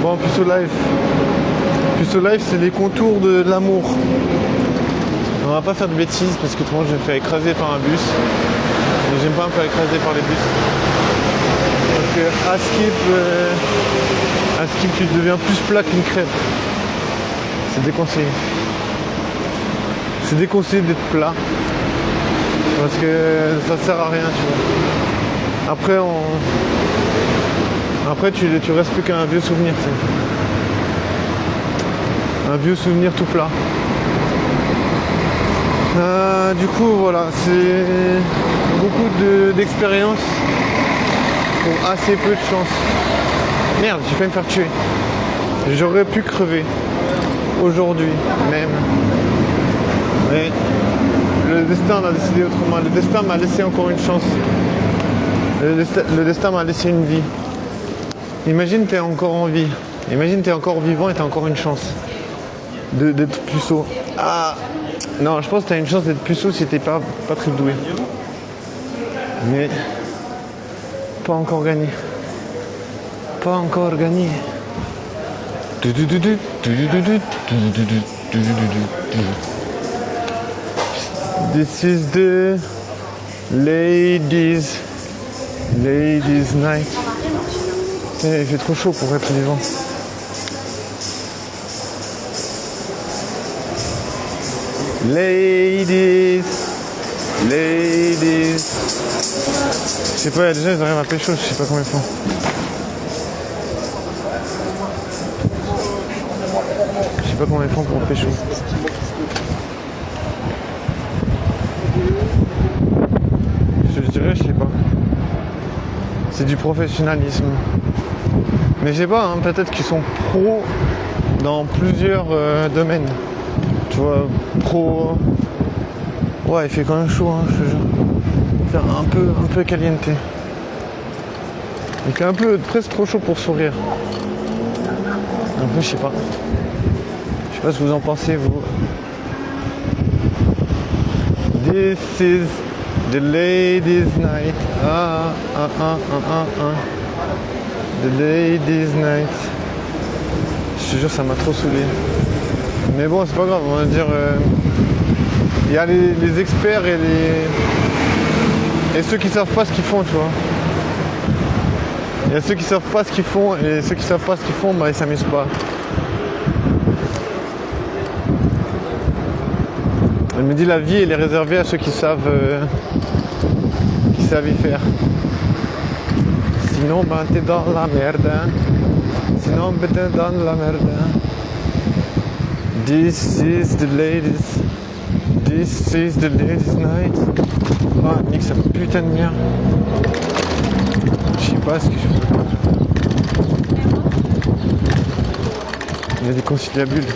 Bon, Puceau Life. Puceau Life, c'est les contours de l'amour. On va pas faire de bêtises parce que tout le monde je me fais écraser par un bus. Et j'aime pas me faire écraser par les bus. Parce que à Skip tu deviens plus plat qu'une crêpe. C'est déconseillé. C'est déconseillé d'être plat. Parce que ça sert à rien, tu vois. Après tu restes plus qu'un vieux souvenir, tu sais. Un vieux souvenir tout plat. Du coup voilà, c'est beaucoup d'expérience pour assez peu de chance. Merde, j'ai failli me faire tuer. J'aurais pu crever aujourd'hui même. Mais le destin a décidé autrement. Le destin m'a laissé encore une chance. Le destin m'a laissé une vie. Imagine t'es encore en vie. Imagine t'es encore vivant et t'as encore une chance d'être puceau. Ah non, je pense que t'as une chance d'être puceau si t'es pas très doué. Mais pas encore gagné. Pas encore gagné. This is the ladies night. Il fait trop chaud pour être vivant. Ladies. Je sais pas, il y a des gens ils arrivent à pécho, je sais pas combien ils font. Je sais pas combien ils font pour pécho. Je dirais, je sais pas. C'est du professionnalisme. Mais je sais pas, hein, peut-être qu'ils sont pros dans plusieurs domaines. Tu vois, pro. Ouais, il fait quand même chaud, hein, je te jure. C'est un peu caliente. Il fait un peu presque trop chaud pour sourire. En plus, je sais pas. Je sais pas ce que vous en pensez, vous. This is the ladies night. The ladies night. Je te jure, ça m'a trop saoulé. Mais bon, c'est pas grave, on va dire. Il y a les experts et ceux qui savent pas ce qu'ils font, tu vois. Il y a ceux qui savent pas ce qu'ils font et ceux qui savent pas ce qu'ils font, bah ils s'amusent pas. Elle me dit la vie elle est réservée à ceux qui savent y faire. Sinon bah t'es dans la merde. Hein. Sinon bah t'es dans la merde. Hein. This is the ladies. This is the ladies night. Ah, nique sa putain de merde. Je sais pas ce que je fais. Il y a des conciliabules.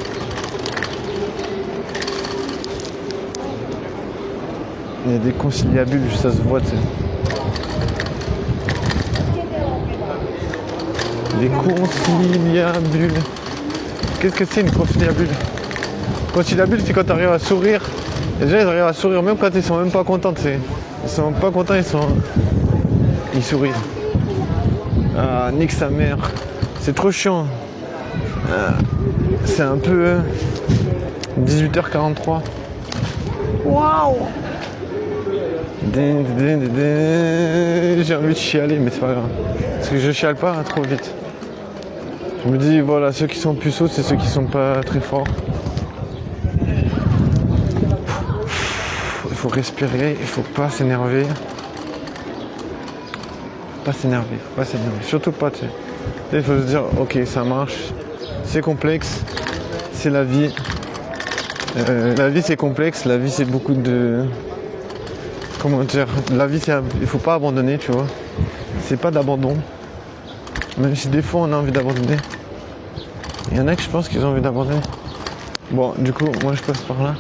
Il y a des conciliabules, ça se voit, tu sais. Des conciliabules. Qu'est-ce que c'est une conciliabule? Conciliabule, c'est quand tu arrives à sourire. Les gens ils arrivent à sourire même quand ils sont même pas contents, tu sais. Ils sont pas contents, ils sourient. Ah, nique sa mère. C'est trop chiant. C'est un peu 18h43. Waouh. J'ai envie de chialer, mais c'est pas grave. Parce que je chiale pas trop vite. Je me dis, voilà, ceux qui sont puceaux, c'est ceux qui sont pas très forts. Il faut respirer, il faut pas s'énerver. Pas s'énerver. Surtout pas, tu sais. Il faut se dire, ok, ça marche. C'est complexe. C'est la vie. La vie, c'est complexe. La vie, c'est beaucoup de... Comment dire? La vie, il faut pas abandonner, tu vois. C'est pas d'abandon. Même si des fois, on a envie d'abandonner. Il y en a que je pense qu'ils ont envie d'abandonner. Bon, du coup, moi, je passe par là.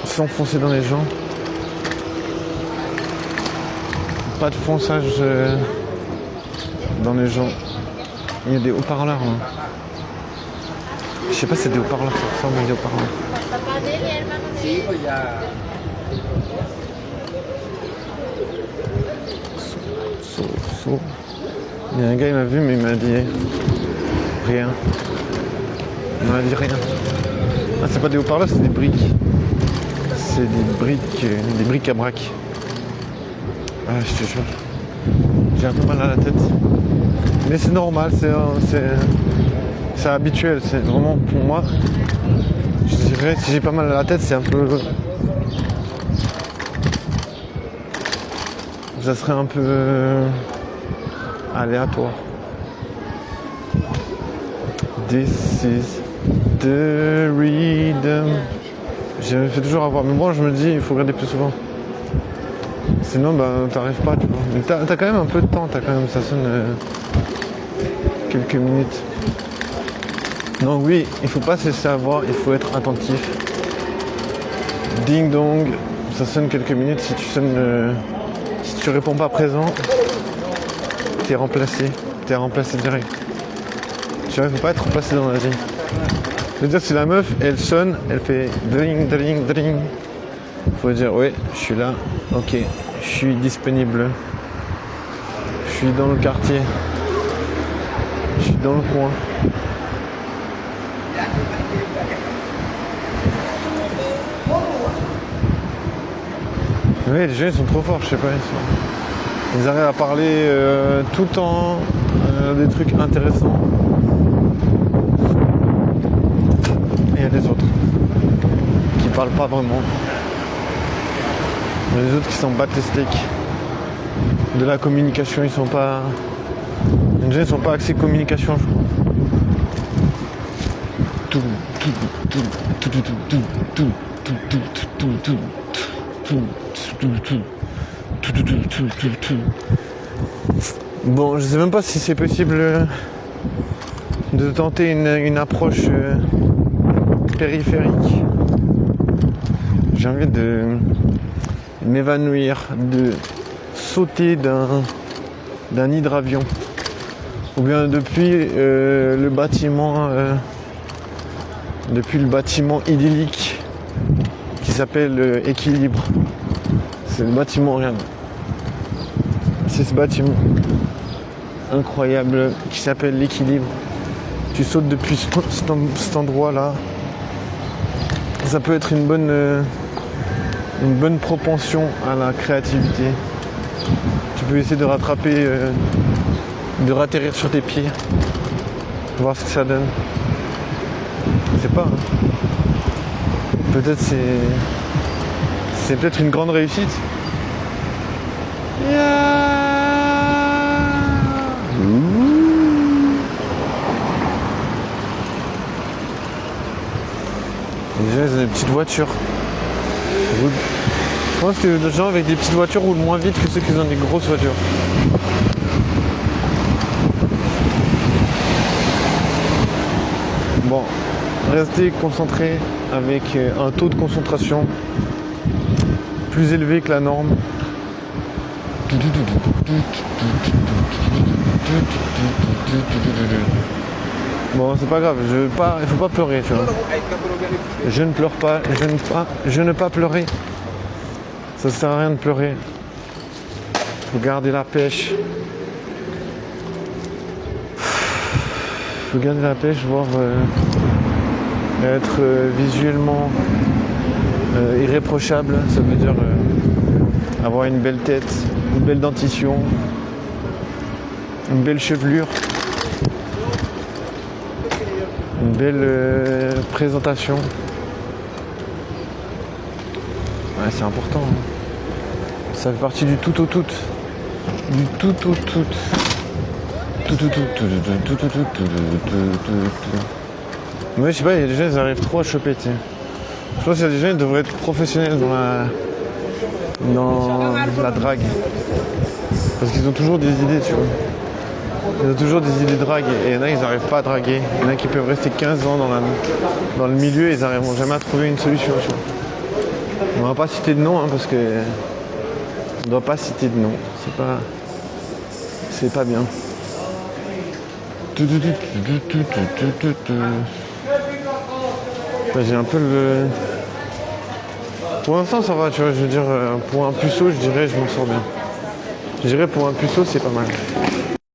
Sans foncer dans les gens. Pas de fonçage dans les gens. Il y a des haut-parleurs. Hein. Je sais pas si c'est des haut-parleurs, ça ressemble à des haut-parleurs. So. Il y a un gars, il m'a vu, mais il m'a dit rien. Il m'a dit rien. Ah, c'est pas des haut-parleurs, c'est des briques. C'est des briques à braque. Ah, je te jure. J'ai un peu mal à la tête. Mais c'est normal, c'est habituel. C'est vraiment pour moi. Je dirais si j'ai pas mal à la tête, c'est un peu. Ça serait un peu aléatoire. This is the rhythm. Je me fais toujours avoir. Mais bon, je me dis, il faut regarder plus souvent. Sinon, t'arrives pas, tu vois. Mais t'as quand même un peu de temps, ça sonne quelques minutes. Donc oui, il faut pas se laisser avoir, il faut être attentif. Ding dong, ça sonne quelques minutes. Si tu réponds pas présent, t'es remplacé direct. Tu vois, il faut pas être remplacé dans la vie. Je veux dire, si la meuf, elle sonne, elle fait dring, dring, dring. Faut dire, oui, je suis là, ok, je suis disponible. Je suis dans le quartier. Je suis dans le coin. Oui, les gens ils sont trop forts, je sais pas. Ils arrivent à parler tout le temps des trucs intéressants. Et il y a des autres qui parlent pas vraiment. Il y a des autres qui s'en battent les steaks. De la communication, ils sont pas. Les gens ils sont pas axés communication, je crois. Bon, je sais même pas si c'est possible de tenter une approche périphérique. J'ai envie de m'évanouir, de sauter d'un hydravion. Ou bien depuis le bâtiment idyllique qui s'appelle Équilibre. C'est le bâtiment, regarde. C'est ce bâtiment incroyable qui s'appelle l'Équilibre. Tu sautes depuis cet endroit-là. Ça peut être une bonne propension à la créativité. Tu peux essayer de rattraper, de ratterrir sur tes pieds, voir ce que ça donne. Je sais pas. Peut-être c'est peut-être une grande réussite. Déjà, ils ont des petites voitures. Je pense que les gens avec des petites voitures roulent moins vite que ceux qui ont des grosses voitures. Bon, restez concentrés avec un taux de concentration plus élevé que la norme. Bon, c'est pas grave, il faut pas pleurer, tu vois. Je ne pleure pas, je ne pas pleurer. Ça sert à rien de pleurer. Faut garder la pêche. Faut garder la pêche, voir être visuellement irréprochable. Ça veut dire avoir une belle tête, une belle dentition, une belle chevelure, une belle présentation. Ouais, c'est important. Hein. Ça fait partie du tout au tout. Du tout au tout. Ouais, je sais pas, il y a des gens, ils arrivent trop à choper, tu sais. Je pense qu'il y a des gens, ils devraient être professionnels dans la drague. Parce qu'ils ont toujours des idées, tu vois. Ils ont toujours des idées de drague. Et il y en a, ils n'arrivent pas à draguer. Il y en a qui peuvent rester 15 ans dans le milieu et ils n'arriveront jamais à trouver une solution, tu vois. On va pas citer de nom, hein, parce que on doit pas citer de nom. C'est pas bien. J'ai un peu le... Pour l'instant ça va, tu vois, je veux dire, pour un puceau, je dirais, je m'en sors bien. Je dirais pour un puceau, c'est pas mal.